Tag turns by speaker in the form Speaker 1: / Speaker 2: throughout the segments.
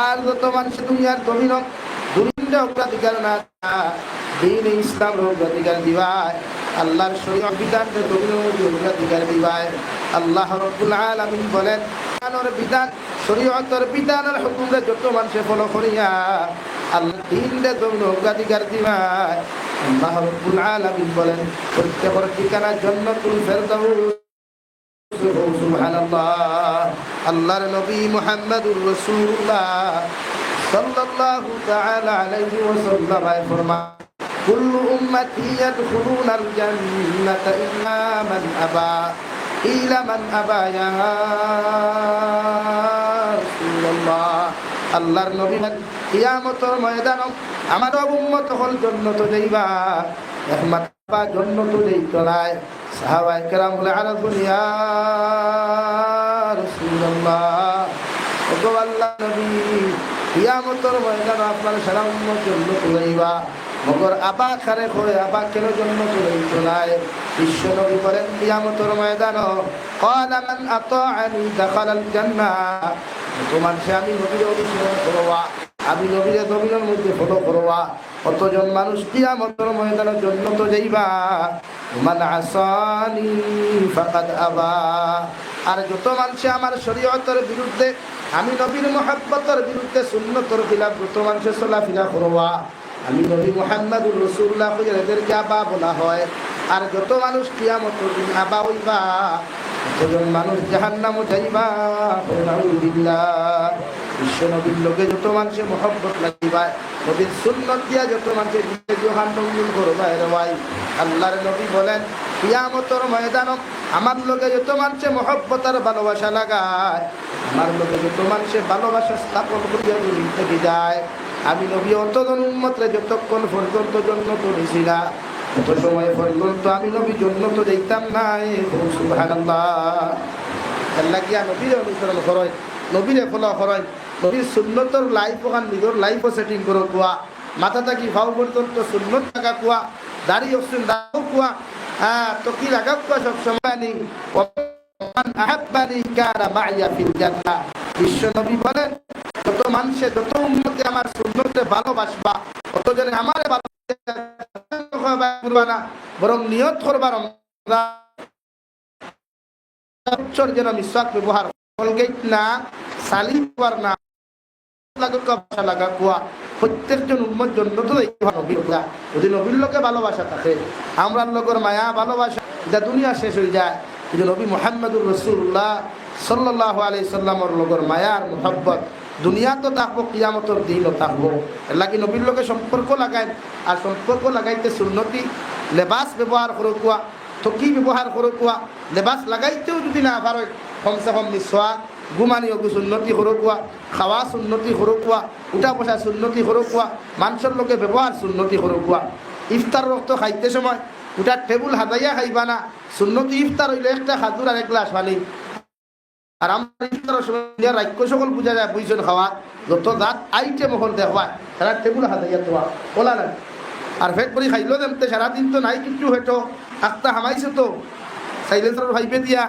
Speaker 1: আর যত মানুষ দুনিয়ার জমিন দুনিয়া অগ্রাধিকার না দিন ইসলাম অগ্রাধিকার দিবায়, আল্লাহর শরীয়ত বিধান অগ্রাধিকার দিবায়। আল্লাহ রাব্বুল আলামিন বলেন কোরআনের বিধান শরীয়তের বিধানের হুকুমে যত মানুষ ফলো করিয়া আল্লাহ দিনটা জমিন অগ্রাধিকার দিবায়। আল্লাহ রাব্বুল আলামিন বলেন প্রত্যেকের ঠিকানা জান্নাতুল ফেরদাউস। সুবহানাল্লাহ। আল্লাহর নবী মুহাম্মদুর রাসূলুল্লাহ সাল্লাল্লাহু তাআলা আলাইহি ওয়াসাল্লাম ফরমান কুল্লু উম্মতি ইয়াদখুলুনাল জান্নাতা ইল্লা মান আবা ইলা মান আবা ইয়া রাসূলুল্লাহ। আল্লাহর নবী কিয়ামতের ময়দানে আমার উম্মত হল জান্নাত যাইবা, একমাত্র জান্নাত যাইতো না। সাহাবায়ে কেরাম বলে আরাফুল ইয়া রাসূলুল্লাহ, ওগো আল্লাহর নবী কিয়ামতের ময়দানে আপনার সারা উম্মত জান্নাত যাইবা, মগর আবা খারে কয় আবা কেন জান্নাত যাইতো না? বিশ্ব নবী বলেন কিয়ামতের ময়দানে ক্বালা মান আতাআনি দাখালাল জান্নাহ, তোমার সে আমি নবীর অনুসরণ করবা, আমি নবীর জমিনের মধ্যে ফলো করবা, কতজন মানুষ কিয়ামতের ময়দানে জান্নাত যাইবা। মান আসানি ফাকাদ আবা, আর যত মানুষ আমার শরীয়তের বিরুদ্ধে আমি নবীর মুহাব্বতের বিরুদ্ধে সুন্নতের খিলাফ যত মানুষ চলাফেরা করবা, আমি নবী মুহাম্মদুর রাসূলুল্লাহ এদেরকে আবা বলা হয়। আর যত মানুষ কিয়ামতের দিন আবা হইবা ততজন মানুষ জাহান্নামে যাইবা। নাউযুবিল্লাহ। বিশ্ব নবীর লোকে যত মানুষের মহব্বত লাগিবা, নবীর সুন্নত দিয়া যত মানুষের জাহান্নাম করবা রে ভাই। আল্লাহর নবী বলেন কিয়ামতের ময়দানে আমার লোকে যত মানুষের মহব্বত আর ভালোবাসা লাগায়, আমার লোকে যত মানুষের ভালোবাসা স্থাপন করিয়া দুনিয়া থেকে যায়, আমি নবী অতজন উম্মতরে যতক্ষণ পর্যন্ত জান্নাত দিছি না তত সময় পর্যন্ত আমি নবী জান্নাত যাইতাম না। সুবহানাল্লাহ। আল্লাহ কি নবীর অনুসরণ করয়, নবীরে ফলো করয়, নবীর সুন্নতর লাইফ ওখান নিজের লাইফও সেটিং করো কুয়া, মাথা থাকি ভাও পর্যন্ত সুন্নত থাকা কুয়া, দাড়ি অসুন দাও কুয়া, হ্যাঁ তো কি লাগা কুয়া সব সময় নি ওমান আহাব্বানি কানা মাইয়া ফিল জান্নাহ। বিশ্ব নবী বলেন যত মানুষে যত উম্মতে আমার সুন্নতে ভালোবাসবা ততজনে আমারে ভালোবাসবা না, বরং নিয়ত করবা রমজান যেন মিসওয়াক ব্যবহার কলগেট না সালিবার না লাগা কুয়া। প্রত্যেকজন উম্মত জান্নাত যাইতে হবে যদি নবীর লোকে ভালোবাসা থাকে, আমরার লোকের মায়া ভালোবাসা এটা দুনিয়া শেষ হয়ে যায়। কিন্তু নবী মুহাম্মদুর রাসূলুল্লাহ সাল্লাল্লাহু আলাইহি সাল্লামের লোকের মায়ার মুহাব্বত দুনিয়া তো থাকবো, কিয়ামতের দিনও থাকবো। লাগি নবীর লোকে সম্পর্ক লাগাই, আর সম্পর্ক লাগাইতে সুন্নতি লেবাস ব্যবহার করো কুয়া, তো কি ব্যবহার করো কুয়া, লেবাস লাগাইতেও যদি না পারো কমসে কম মিসওয়াক ঘুমানিও সুন্নতি করো কুয়া, খাওয়া সুন্নতি করো কুয়া, উঠা বসা সুন্নতি করো কুয়া, মানুষের লোকে ব্যবহার সুন্নতি করো কুয়া। ইফতার রক্ত খাইতে সময় উঠা টেবুল হাতাইয়া খাইবা না, সুন্নতি ইফতার হইলে একটা খাজুর আর এক গ্লাস পানি। আর আমরা ইফতারের সময় রাক্য সকল বুঝা যায় বুঝছেন খাওয়া যত দাঁত আইটে মহল দেখবা সারা টেবুল হাতাইয়া তোয়া বলা না। আর ফেট করে খাইলেও দেমতে সারাদিন তো নাই কিছু হয়তো আস্তা হামাইছে তো সাইলেন্সার ভাইপে দিয়া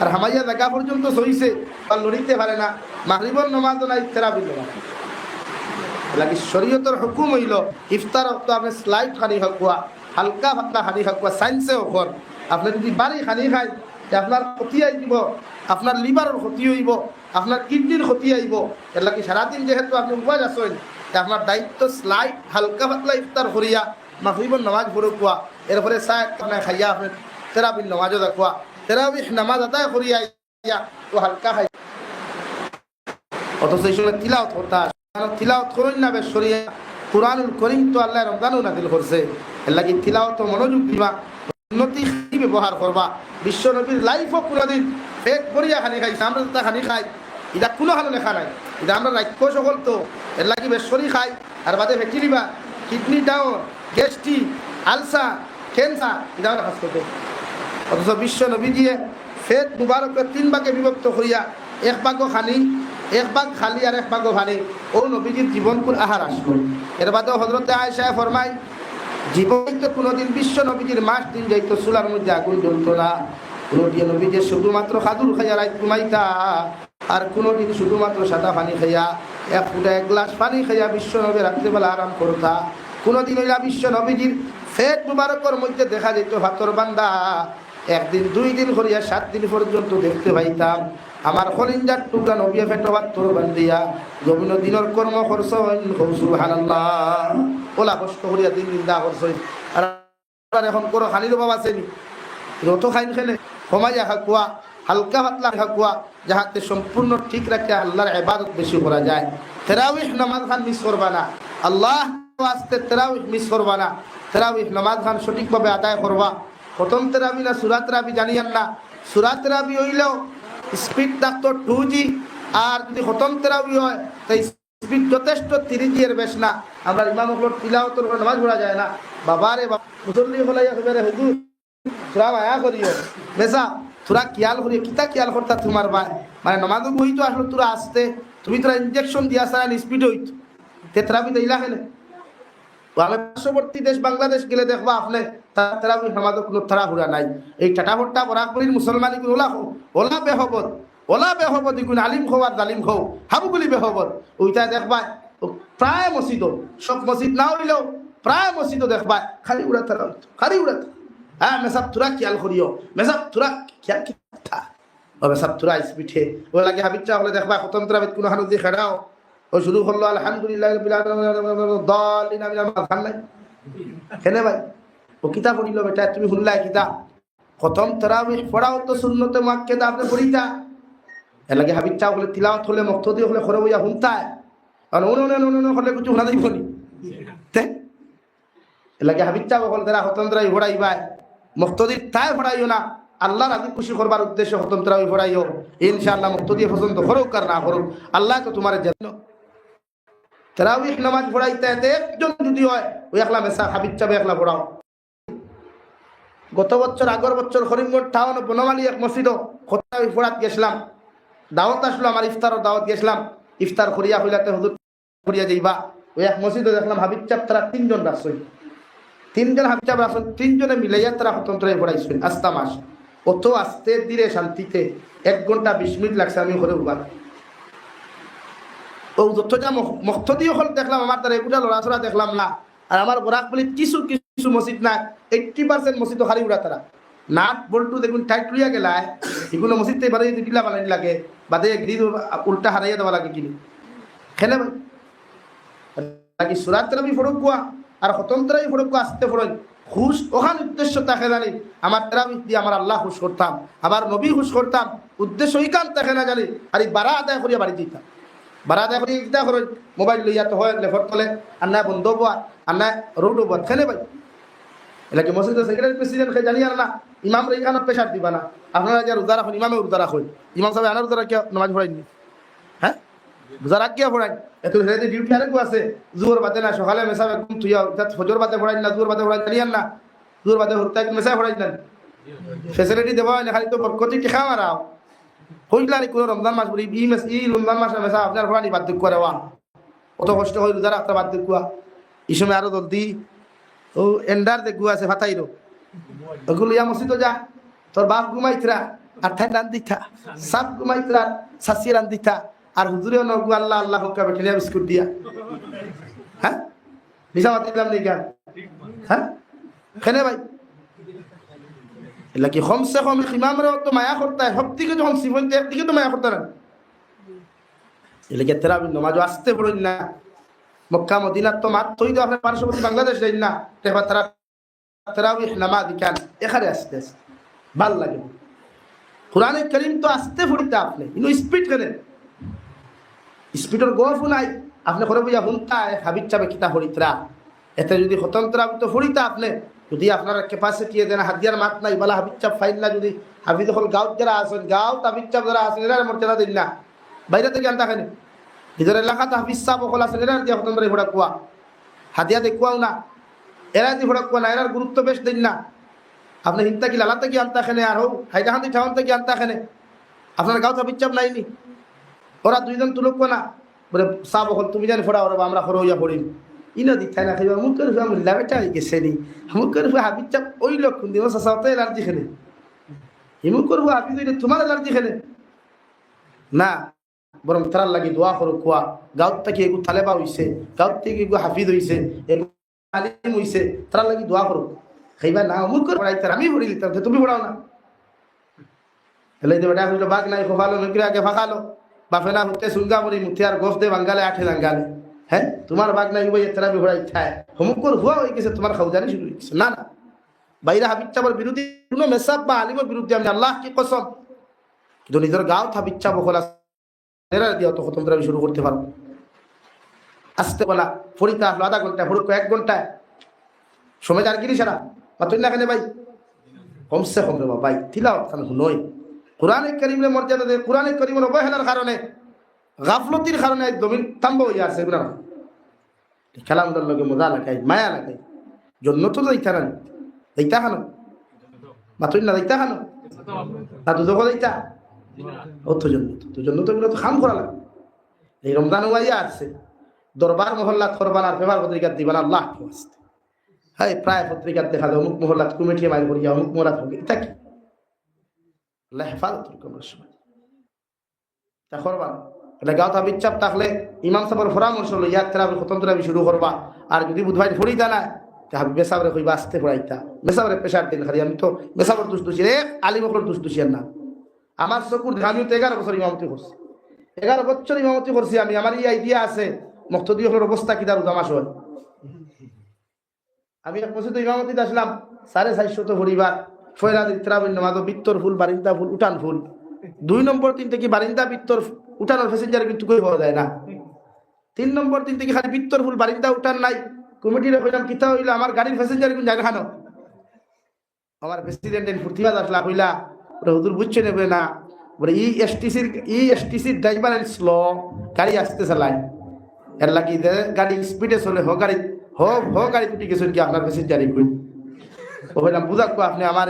Speaker 1: আর হামাইয়া জায়গা পর্যন্ত সইছে আর লড়িতে পারে না, মাগরিবের নামাজও নাই, তেরাবির নামাজ লাগি। শরীয়তের হুকুম হইল ইফতার তো আপনি স্লাইড খানি হাকুয়া, হালকা পাতলা খানি হাকুয়া, সাইন্সেও কর। আপনি যদি বাড়ি খানি খায় আপনার ক্ষতি আইব, আপনার লিভারের ক্ষতি হইব, আপনার কিডনির ক্ষতি আইব। এর লাগি সারাদিন যেহেতু আপনি উপবাস আছেন, আপনার দায়িত্ব স্লাইড হালকা পাতলা ইফতার করিয়া মাগরিবের নামাজ পড়ে কুয়া, এরপরে চাহ আপনার খাইয়া আপনি তেরাবির নামাজও দেখুয়া, তেরাবিহ নামাজ আদায় করিয়া তো হালকা খাই। অথচ এই সময় তিলাওয়াত করতে তিলাওয়াত করুন না বেশ সরিয়া কুরআনুল কারীম তো আল্লাহ রমজানও নাযিল করছে। এর লাগি তিলাওয়াত মনোযোগ দিবা, উন্নতি ব্যবহার করবা। বিশ্ব নবীর লাইফও কোনোদিন পেট ভরিয়া খানি খাইছে, আমরা তা খানি খাই এটা কোনো হালো লেখা নাই, এটা আমরা রাক্য সকল তো এর লাগি বেশরি খাই আর বাদে ফেটি দিবা kidney down, gastric, ulcer, cancer এটা আমরা কাজ করতে। অথচ বিশ্ব নবী দিয়ে ফেট মুবারককে 3 ভাগে বিভক্ত করিয়া এক ভাগ খানি, এক ভাগ খালি আর এক ভাগ ভানি ও নবীজির জীবনপুর আহার আসলো। এর বাদেও হযরতে আয়েশা ফরমায় জীবনে কোনোদিন বিশ্ব নবীজির মাস দিন যাইতো চুলার মধ্যে আগুন জ্বলতো না, কোনোদিন নবীজি শুধুমাত্র খাদুর খাইয়া রাত ঘুমাইতা, আর কোনোদিন শুধুমাত্র সাদা পানি খাইয়া এক ফুটা এক গ্লাস পানি খাইয়া বিশ্ব নবী রাত্রিবেলা আরাম করতা। কোনোদিন হইলা বিশ্ব নবীজির ফেট মুবারকর মধ্যে দেখা যেত ভাতর বান্দা একদিন 2 দিন করিয়া 7 দিন পর্যন্ত দেখতে পাইতাম আমার কলিজার টুকরা নবী ফেটো ভাতর বান্দিয়া যখন দিনের কর্ম করছ সুবহানাল্লাহ ওলা কষ্ট করিয়া 3 দিন দা করছ। আর এখন করো খালির বাবা আছেনি রত খাইন খেলে কমাইয়া খাকুয়া হালকা পাতলা খাকুয়া যাহাতে সম্পূর্ণ ঠিক রাখে আল্লাহর ইবাদত বেশি করা যায়। তারাবিহ নামাজ খান মিস করবা না, আল্লাহ ওয়াস্তে তারাবিহ মিস করবা না। তারাবিহ নামাজ খান সঠিকভাবে আদায় করবা। প্রথম তারাবি না সূরা তারাবি জানিয়ান না, সূরা তারাবি হইলেও স্পিড থাকতো 2G, আর যদি খতম তারাবি হয় তাই স্পিড যথেষ্ট 3G এর বেশ না। আমরা ইমাম হকর তিলাওয়াতের উপর নামাজ পড়া যায় না। বাবারে বাবা মুসল্লি হলাইয়া কইবারে হুজুর তোরা মায়া করিও বেসা তোরা খেয়াল করিও কিতা খেয়াল করতা তোমার ভাই মানে নামাজ বই তো আসলে তোরা আসতে তুমি তোরা ইনজেকশন দিয়া সারা স্পিড হইতো তেতরাবি দিলা খেলে। আমি পার্শ্ববর্তী দেশ বাংলাদেশ গেলে দেখবা আপনি তারাবি নামাজের কোনো তাড়াহুড়া নাই। এই টাটাফট্টা বরাকবরির মুসলমান ইগুন ওলা বেহবত ওলা বেহবত ইগুন আলিম খো আর জালিম খো হাবুগুলি বেহবত ওইটা দেখবা প্রায় মসজিদ সব মসজিদ না হইলেও প্রায় মসজিদ দেখবা খালি উড়া তারা খালি উড়া। হ্যাঁ মেসাব তোরা খেয়াল করিও মেসাব তোরা খেয়াল কি ও মেসাব তোরা স্পিডে ও লাগে হাবিচ্ছা হলে দেখবা খতম তারাবিদ কোনো হানু দিয়ে খেড়াও ও শুরু করলো আলহামদুলিল্লাহ দলিন আমি খান নাই কেনে ভাই ও কিতা পড়িল বেটা তুমি শুনলাই কিতা খতম তারাবিহ পড়াও তো সুন্নতে মুআক্কাদা আপনি পড়িতা এর লাগে হাবিচ্ছা হলে তিলাওয়াত হলে মুক্তদি হলে খরে বইয়া শুনতায় আর ওন হলে কিছু শোনা যাইব নি এর লাগে হাবিচ্ছা হল তারা খতম তারাবি পড়াইবাই মুক্তদির তাই পড়াইও না আল্লাহর রাজি খুশি করবার উদ্দেশ্যে খতম তারাবি পড়াইও ইনশাআল্লাহ মুক্তদি পছন্দ করুক আর না করুক আল্লাহ তো তোমার জানো। তারাবিহ নামাজ পড়াইতে একজন যদি হয় ওই একলা মেসা হাবিচ্ছা একলা পড়াও। গত বছর আগর বছর করিমগঞ্জ টাউন বনমালী এক মসজিদ তারাবিহ পড়াত গেছিলাম, দাওয়াত আসলো আমার ইফতারের দাওয়াত গেছিলাম, ইফতার করিয়া হইলাতে হুজুর করিয়া যাইবা ওই এক মসজিদে দেখলাম হাবিচ্ছাপ তারা 3 জন রাখছই, 3 জন হাবিচ্ছাপ রাখছেন, 3 জনে মিলাইয়া তারা খতম তারাবি পড়াইছেন আস্তা মাস অত আস্তে ধীরে শান্তিতে 1 ঘন্টা 20 মিনিট লাগছে আমি ঘরে উবার। ও যতটা মুক্তদি হল দেখলাম আমার দ্বারা এগুলা লড়াচড়া দেখলাম না। আর আমার বরাকবলি কিছু কিছু মসজিদ না 80% মসজিদ খালি উড়া তারা নাট বল্টু দেখুন টাইট লইয়া গেলায় এগুলো মসজিদ এবারে যদি ঢিলা বানানি লাগে বাদে গিরি উল্টা হারাইয়া দেওয়া লাগে কিনি খেলে ভাই নাকি সূরা তারাবি পড়ুক কুয়া আর খতম তারাবি পড়ুক কুয়া আসতে পড়েন খুশ ওখান উদ্দেশ্য থাকে জানি আমার তারাবি দিয়ে আমার আল্লাহ খুশ করতাম আবার নবী খুশ করতাম উদ্দেশ্য ওইখান থাকে না জানি আর এই বারা আদায় করিয়া বাড়ি দিতাম বারা আদায় করিয়া কিতা করেন মোবাইল লইয়া তো হয় লেফর তলে আর না বন্ধ হওয়া আর না রোড হওয়া খেলে ভাই এলাকি মসজিদের সেক্রেটারি প্রেসিডেন্ট খেয়ে জানি আর না ইমাম এইখানে প্রেশার দিবা না আপনারা যা রোজা রাখুন ইমামে রোজা রাখুন ইমাম সাহেব আনার রোজা রাখিয়া নামাজ পড়াইনি হ্যাঁ রোজা রাখিয়া পড়াই এত হেঁটে ডিউটি আরেকু আছে জোর বাদে না সকালে মেসাবে ঘুম তুইয়া ফজর বাদে পড়াই না জোর বাদে পড়াই জানি আর না জোর বাদে হত্যা মেসায় পড়াই না ফেসিলিটি দেওয়া হয় না খালি তো প্রতি টেকা মারাও হইলা কোনো রমজান মাস বলি ই রমজান মাসে মেসা আপনার পড়ানি বাদ দিক করে অত কষ্ট হয় রোজা রাখতে বাদ দিক এই সময় আরো জলদি ও এন্ডার দেখু আছে ফাতাইরো ওগুলো ইয়া মসজিদ যা তোর বাপ ঘুমাইতরা আর ঠাই রান দিতা সাপ ঘুমাইতরা সাসি রান দিতা আর হুজুরে নগু আল্লাহ আল্লাহ হুক্কা বেঠিয়া বিস্কুট দিয়া হ্যাঁ নিশা মাতিলাম নি গান হ্যাঁ কেনে ভাই এলা কি কমসে কম ইমামরে তো মায়া করতে হয় সব দিকে যখন সিফন একদিকে তো মায়া করতে না এলাকে তারাবি নামাজ আসতে পড়েন না মক্কা মদিনার তো মাত তৈরি আপনার পার্শ্ববর্তী বাংলাদেশ যাই না দেখবা তারা তারাবিহ নামাজ কেন এখানে আসতে আসতে ভাল লাগে কোরআনে কারীম তো আসতে পড়িতে আপনি ইনো স্পিড কেন স্পিডের গল্প নাই আপনি করে বুঝা হুনতা হাবিব চাবে কিতা পড়িতরা এতে যদি খতম তারাবি তো পড়িতা আপনি যদি আপনার ক্যাপাসিটি দেন হাদিয়ার মাত নাই বলা হাবিব চাপ ফাইল না যদি হাফিজ হল গাঁত যারা আছেন গাঁত হাবিব চাপ যারা আছেন এরা মর্যাদা দিন না বাইরে থেকে আনতা কেন নিজের এলাকাতে হাফিজ সাহেব সকল আছেন এরা দিয়ে খতম করে ভোড়া কুয়া হাতিয়া দেখুয়াও না এরা দিয়ে ভোড়া কুয়া না এরার গুরুত্ব বেশ দিন না আপনি হিন্তা কি লালাতে কি আনতা খেনে আর হোক হাইদাহান্দি ঠাউনতে কি আনতা খেনে আপনার গাঁত হাবিব চাপ নাইনি ওরা 2 জন তুলক না বলে সাহেব হল তুমি জানি ফোড়া ওরা আমরা খরো হইয়া পড়িম ইনো দিথাই না খাইবা মুখ করে আমি লাভেটা গেছে নি মুখ করে হাবিব চাপ ওই লক্ষণ দিব সাসাতে এলার্জি খেলে হিমুক করবো হাবিব তোমার এলার্জি খেলে না বরং তার লাগি দোয়া করো কোয়া গাঁত থেকে এগু তালেবা হইছে গাঁত থেকে এগু হাফিজ হইছে এগু আলিম হইছে তার লাগি দোয়া করো খাইবা না অমুক করে পড়াইতে আমি পড়ি লিতাম তুমি পড়াও না এলে যে বেটা হইলো বাঘ নাই খোফালো নকিরে আগে ফাঁকালো বাপে না হতে সুলগা মরি মুথে আর গোফ দে বাঙ্গালে আঠে লাঙ্গালে হ্যাঁ তোমার বাঘ নাই বই এতরা বিহড়া ইচ্ছায় অমুক করে হুয়া হয়ে গেছে তোমার খাউজানি শুরু হয়ে গেছে না না বাইরে হাবিচ্ছাবর বিরোধী কোনো মেসাব বা আলিমের বিরুদ্ধে আমি আল্লাহ কি কসম কিন্তু নিজের গাঁও হাবিচ্ছা বকলা দিয়া তো খতম আমি শুরু করতে পারো আসতে বলা ফরিতা আসলো আধা ঘন্টায় ফরুক 1 ঘন্টায় সময় আর কি সারা বা তুই না কেন ভাই কমসে কম রে ভাই তিলাওয়াত খান নয় কোরআনে কারীমের মর্যাদা দে কোরআনে কারীমের অবহেলার কারণে গাফলতির কারণে জমিন থাম্ব হয়ে আছে এগুলা খেলামুদার লগে মজা লাগাই মায়া লাগাই জন্য তো যাইতা না যাইতা খানো বা তুই না যাইতা খানো তা দুজো যাইতা জন্য তো এগুলো তো খাম করা লাগে এই রমজান ওয়াইয়া আছে দরবার মহল্লা করবান আর পেপার পত্রিকা দিবান আল্লাহ হ্যাঁ প্রায় পত্রিকার দেখা যায় অমুক মহল্লা কমিটি মাইল করিয়া অমুক মোরাত হবে এটা কি আল্লাহ হেফাজত করবার সময় তা করবা এটা গাঁও বিচ্ছাপ থাকলে ইমাম সাহেবের পরামর্শ লইয়া তেরাবি খতম তেরাবি শুরু করবা আর যদি বুধবার ফড়ি জানা তাহলে বেসাবরে কইবা আসতে পড়াইতা বেসাবরে পেশার দিন খালি আমি তো বেসাবর দুষ দোষী রে আলিমকর দুষ দোষী আর না আমার চকুর আমিও তো 11 বছর ইমামতি করছি 11 বছর ইমামতি করছি আমি আমার এই আইডিয়া আছে মুক্তদি হলোর অবস্থা কি দারু জামাস হয় আমি এক মসজিদে ইমামতিতে আসলাম 450 পরিবার ফয়রাদ ইতরাবিন নামাজ বিত্তর ফুল বারিন্দা ফুল উঠান ফুল 2 নম্বর দিন থেকে বারিন্দা বিত্তর উঠানোর প্যাসেঞ্জার কিন্তু কই পাওয়া যায় না 3 নম্বর দিন থেকে খালি বিত্তর ফুল বারিন্দা উঠান নাই কমিটিরে কইলাম কিতা হইলো আমার গাড়ির প্যাসেঞ্জার কোন জায়গা খানো আমার প্রেসিডেন্টের ফুর্তিবাজ আসলা কইলা হুজুর বুঝছে নেবে না বলে ইএসটিসির ড্রাইভার এন্ড স্লো গাড়ি আসতে চালায় এর লাগি গাড়ি স্পিডে চলে গাড়ি টুটি গেছেন কি আপনার প্যাসেঞ্জারই কই ও বললাম বুঝাকো আপনি আমার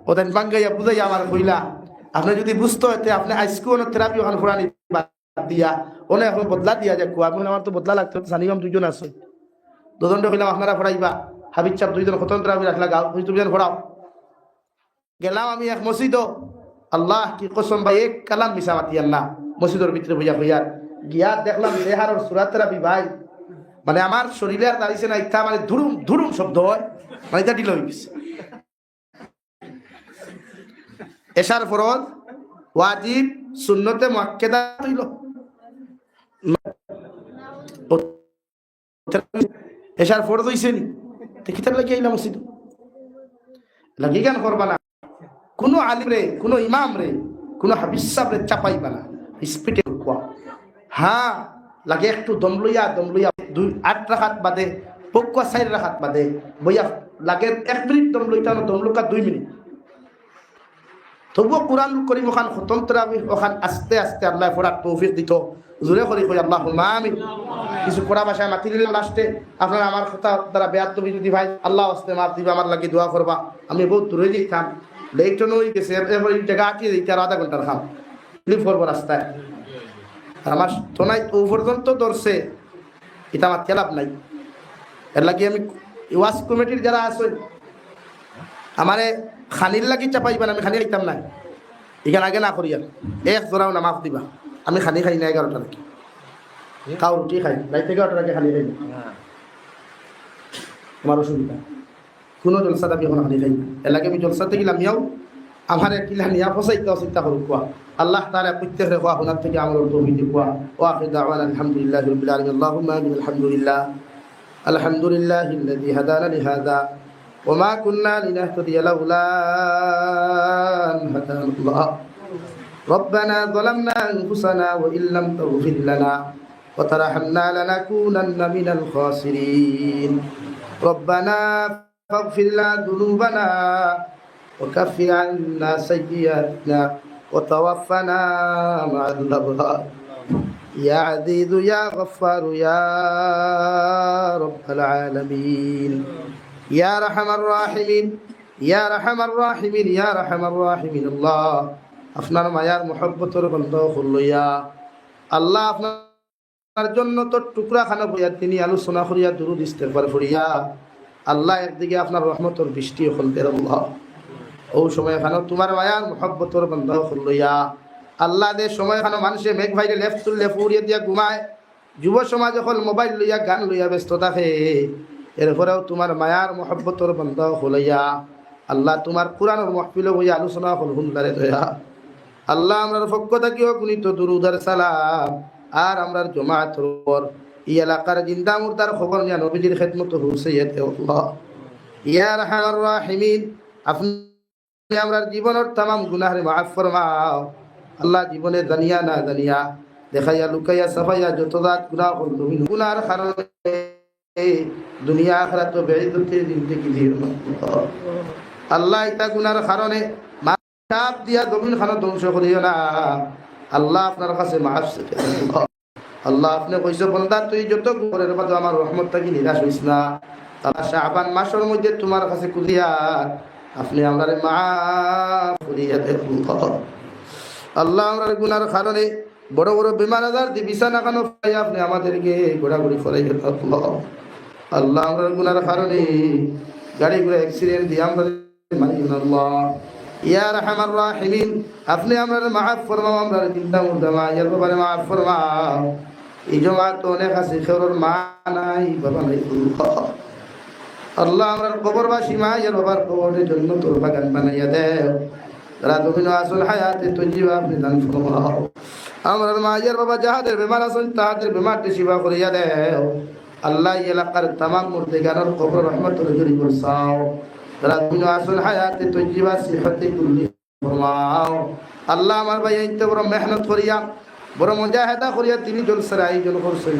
Speaker 1: ওদের বাঙ্গাইয়া বুঝাইয়া আমার কইলা আপনি যদি বুঝতে হইতে আপনি আইসকো থেরাপি ওখান ফুরানি দিয়া ওনে এখন বদলা দিয়া যাক আমি আমার তো বদলা লাগতো সানিবাম 2 জন আছে 2 জনটা কইলাম আপনারা ফড়াইবা হাবিব চাপ 2 জন খতম থেরাপি রাখলা গাও 2 জন ফড়াও গেলাম আমি এক মসজিদ আল্লাহ কি কসম ভাই এক কালাম মিশা মাতিয়ার না মসজিদের ভিতরে বুঝা হইয়ার গিয়া দেখলাম দেহার সুরাত থেরাপি ভাই মানে আমার শরীরে আর দাঁড়িয়েছে না ইচ্ছা মানে ধুরুম ধুরুম শব্দ হয় মানে এটা ঢিল হয়ে গেছে এশার ফরজ ওয়াজিব সুন্নতে মুআক্কাদা হইল এশার ফরজ হইছে নি তে কিতাব লাগি আইলা মসজিদ লাগি গান করবা না কোনো আলিম রে কোনো ইমাম রে কোনো হাফিজ সাহেব রে চাপাইবা না স্পিডে কোয়া হ্যাঁ লাগে একটু দম লইয়া 8 রাকাত বাদে পক্কা 4 রাকাত বাদে বইয়া লাগে 1 মিনিট দম লইতা না দম লুকা 2 মিনিট তবু কোরআন করিম ওখান খতম তারাবি ওখান আস্তে আস্তে আল্লাহ পড়ার তৌফিক দিত জোরে করি কই আল্লাহুম্মা আমিন কিছু কোরআন ভাষায় মাতি দিলাম লাস্টে আপনারা আমার কথা দ্বারা বেয়াদবি যদি ভাই আল্লাহ আস্তে মাফ দিবা আমার লাগি দোয়া করবা আমি বহুত দূরে যাইতাম লেট হয়ে গেছে এরপর এই জায়গা আটকে দিতে আর আধা ঘন্টার খাম ক্লিপ করবো রাস্তায় আমার তোনাই ও পর্যন্ত ধরছে এটা আমার খেলাপ নাই এর লাগি আমি ওয়াজ কমিটির যারা আছে আমারে খানির লাগি চাপাইবেন আমি খানি খাইতাম না এখানে আগে না করি আর এক জোড়াও না মাফ দিবা আমি খানি খাই না 11টা নাকি খাও রুটি খাই রাইতে 11টা নাকি খানি খাই না আমার অসুবিধা কোনো জলসা দাবি এখন খানি খাই এর লাগে আমি জলসাতে গেলাম ইয়াও আমার কিলা নিয়া ফসাইতে চিন্তা করুক কোয়া আল্লাহ তাআলা প্রত্যেকের কোয়া হুনার থেকে আমলের তৌফিক কোয়া ওয়া আখির দাওয়ানা আলহামদুলিল্লাহি রাব্বিল আলামিন আল্লাহুম্মা আমিন আলহামদুলিল্লাহিল্লাযী হাদানা লিহাযা ওয়া মা কুন্না লিনাহতাদিয়া লাউলা আন হাদানা আল্লাহ ربنا ظلمنا أنفسنا وإن لم تغفر لنا وترحمنا لنكونن من الخاسرين ربنا فاغفر لنا ذنوبنا وكفر عنا سيئاتنا وتوفنا مع الأبرار يا عزيز يا غفار يا رب العالمين يا أرحم الراحمين يا أرحم الراحمين يا أرحم الراحمين الله আপনার মায়ার মহব্বতের বন্ধ হইয়া আল্লাহ আপনার জন্য তো টুকরা খানা বইয়া তিনি আলোচনা করিয়া দুরূদ ইস্তেগফার করিয়া আল্লাহ একদিকে আপনার রহমতের বৃষ্টি হল আল্লাহ ও সময় খানো তোমার মায়ার মহব্বতের বন্ধ হইয়া আল্লাহ দে সময় খানো মানুষে মেঘ ভাইরে লেফট তুললে ফুরিয়ে দিয়া ঘুমায়, যুব সমাজ এখন মোবাইল লইয়া গান লইয়া ব্যস্ত থাকে। এরপরেও তোমার মায়ার মহব্বতর বন্ধ হলাইয়া আল্লাহ তোমার কোরআনের মাহফিল হইয়া আলোচনা হল হুন্দারে দয়া। আল্লাহ আমরার পক্ষ থাকিও গুণিত দুরুদার সালাম আর আমরার জমাআতের উপর এই এলাকার জিন্দা মুর্দার খবর নিয়া নবীজির খেদমত হুসাইয়া দেও আল্লাহ। ইয়া আরহামার রাহিমিন, আপনি আমরার জীবনের तमाम গুনাহরে মাফ ফরমাও আল্লাহ। জীবনে জানিয়া না জানিয়া, দেখাইয়া লুকাইয়া সাফাইয়া যত জাত গুনাহ করল, গুনাহর কারণে দুনিয়া আখিরাত বেইজ্জতির জিন্দেগি দিয়ে আল্লাহ এটা গুনাহর কারণে মাপ দিয়া জমিন খানা ধ্বংস করিও না আল্লাহ। আপনার কাছে মাফ চাই আল্লাহ। আপনি কইছো বান্দা তুই যত গুনাহের বাদে আমার রহমত থাকি নিরাশ হইস না। তারা শাবান মাসের মধ্যে তোমার কাছে কুলিয়া আপনি আমারে মাফ করিয়া দেন আল্লাহ। আমরা গুনার কারণে বড় বড় বিমার আজার দি বিছানা কেন পাই আপনি আমাদেরকে ঘোরাঘুরি করাই আল্লাহ। আল্লাহ আমরা গুনার কারণে গাড়ি ঘোড়া অ্যাক্সিডেন্ট দিয়ে আমরা মারি আল্লাহ। ইয়া রাহমার রাহিমিন, আপনি আমাদের মাফ ফরমাও। আমরা চিন্তা মুর্দা মায়ের ব্যাপারে মাফ ফরমাও। এই জমাত অনেক আছে খেরোর মা নাই বাবা নাই আল্লাহ। আমরা কবরবাসী মায়ের বাবার কবরের জন্য তোর বাগান বানাইয়া দেও। তারা দুদিন আসল হায়াতে তৈজিবা আপনি দান ফরমাও। আমরা মায়ের বাবা যাহাদের বেমার আসল তাহাদের বেমারটি শিবা করিয়া দেও আল্লাহ। এলাকার তামাম মুর্দেগানের কবর রহমতুল জুরি বরসাও। তারা দুদিন আসল হায়াতে তৈজিবা সিহতে কুল্লি ফরমাও আল্লাহ। আমার ভাই এইতে বড় মেহনত করিয়া বড় মুজাহিদা করিয়া তিনি জলসার আয়োজন করছেন,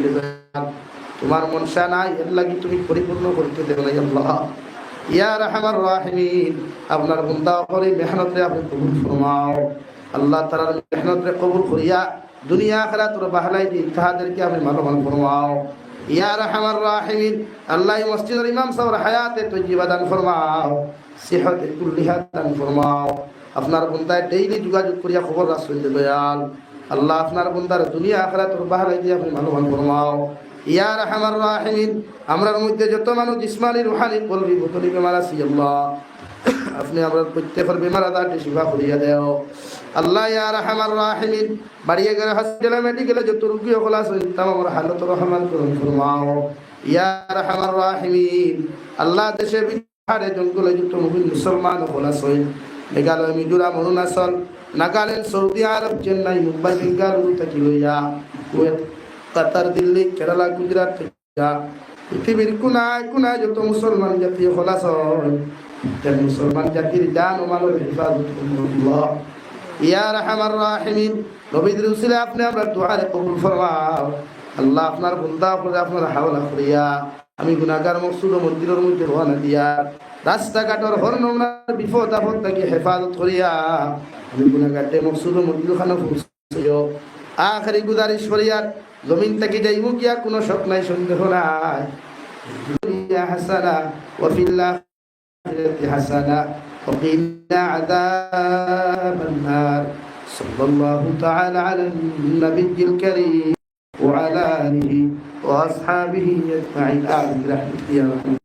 Speaker 1: তোমার মনসা নাই এর লাগি তুমি পরিপূর্ণ করতে দেও না আল্লাহ। ইয়া রাহমার রাহিমিন, আপনার বান্দা করে মেহনতে আপনি কবুল ফরমাও আল্লাহ। তার মেহনতে কবুল করিয়া দুনিয়া আখিরাতের বাহলাই দি তাহাদেরকে আপনি মানবান ফরমাও। ইয়া রাহমার রাহিমিন, আল্লাহ মসজিদের ইমাম সাহেবের হায়াতে তৈজিবা দান ফরমাও, সিহতে কুল্লিহা দান ফরমাও। আপনার বান্দায় ডেইলি যোগাযোগ করিয়া খবর রাখছেন দয়াল আল্লাহ। আপনার বান্দার দুনিয়া আখিরাতের বাহলাই দি আপনি মানবান ফরমাও। ইয়া রাহমার রাহিমিন, আমরার মধ্যে যত মানুষ জিসমানি রুহানি কলবি বতলি বেমার আছে আল্লাহ, আপনি আমরা প্রত্যেকের বেমার আজারটি শিফা করিয়া দেও আল্লাহ। ইয়া রাহমার রাহিমিন, বাড়িয়ে গেলে হসপিটালে মেডিকেলে যত রোগী সকল আছে তামাম হালত রহমান করুন ফরমাও। ইয়া রাহমার রাহিমিন, আল্লাহ দেশে বিহারে জঙ্গলে যত মুমিন মুসলমান সকল আছে, মেঘালয় মিজোরাম অরুণাচল নাগাল্যান্ড সৌদি আরব চেন্নাই মুম্বাই বেঙ্গালুরু থেকে লইয়া কুয়েত কাতার দিল্লি কেরালা গুজরাট থেকে পৃথিবীর কোনায় কোনায় যত মুসলমান জাতি খোলাস মুসলমান জাতির জান ও মালের হিফাজত আল্লাহ। ইয়া রাহমার রাহিমিন, নবীর উসিলা আপনি আমরা দুআরে কবুল ফরমাও আল্লাহ। আপনার বান্দা করে আপনার হাওলা করিয়া আমি গুনাহগার মকসুদ মন্দিরের মধ্যে রওনা দিয়া রাস্তাঘাটের হরনমনার বিপদ আপদ থেকে হেফাজত করিয়া আমি গুনাহগারতে মকসুদ মন্দির খানা পৌঁছাইও। আখেরি গুজারিশ করিয়া জমিন থেকে যাইব গিয়া কোনো শক নাই সন্দেহ নাই। হাসানা ওয়া ফিল আখিরাতি হাসানা ওয়া কিনা আযাবান নার। সাল্লাল্লাহু তাআলা আলান নাবিয়্যিল কারীম ওয়া আলা আলিহি ওয়া আসহাবিহি আজমাইন। আমিন বিরহমাতিকা ইয়া রাহমান।